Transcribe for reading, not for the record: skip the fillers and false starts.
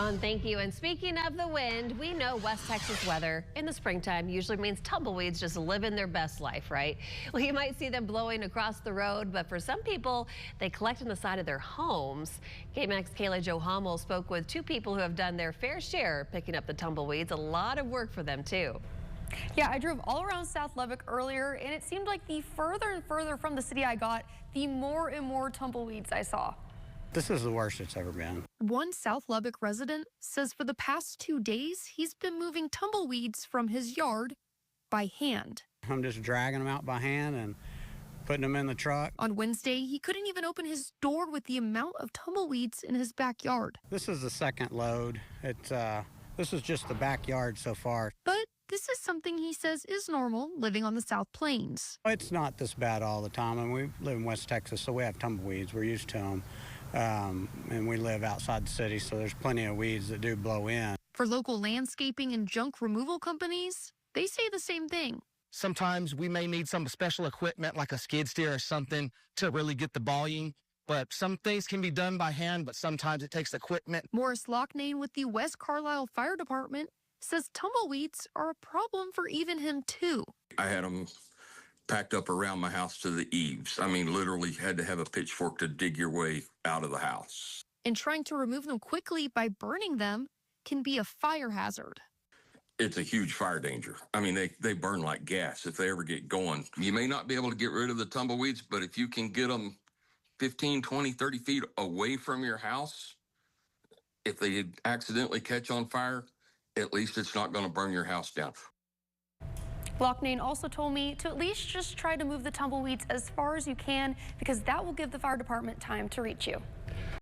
Ron, thank you. And speaking of the wind, we know West Texas weather in the springtime usually means tumbleweeds just living their best life, right? Well, you might see them blowing across the road, but for some people, they collect on the side of their homes. KMAX Kayla Jo Hummel spoke with two people who have done their fair share picking up the tumbleweeds. A lot of work for them, too. Yeah, I drove all around South Lubbock earlier, and it seemed like the further and further from the city I got, the more and more tumbleweeds I saw. This is the worst it's ever been. One South Lubbock resident says for the past 2 days, he's been moving tumbleweeds from his yard by hand. I'm just dragging them out by hand and putting them in the truck. On Wednesday, he couldn't even open his door with the amount of tumbleweeds in his backyard. This is the second load. This is just the backyard so far. But this is something he says is normal living on the South Plains. It's not this bad all the time, and we live in West Texas, so we have tumbleweeds. We're used to them. And we live outside the city, so there's plenty of weeds that do blow in. For local landscaping and junk removal companies, they say the same thing. Sometimes we may need some special equipment like a skid steer or something to really get the volume. But some things can be done by hand, but sometimes it takes equipment. Morris Loughnane with the West Carlisle Fire Department says tumbleweeds are a problem for even him, too. I had them packed up around my house to the eaves. I mean, literally had to have a pitchfork to dig your way out of the house. And trying to remove them quickly by burning them can be a fire hazard. It's a huge fire danger. I mean, they burn like gas if they ever get going. You may not be able to get rid of the tumbleweeds, but if you can get them 15, 20, 30 feet away from your house, if they accidentally catch on fire, at least it's not going to burn your house down. Loughnane also told me to at least just try to move the tumbleweeds as far as you can, because that will give the fire department time to reach you.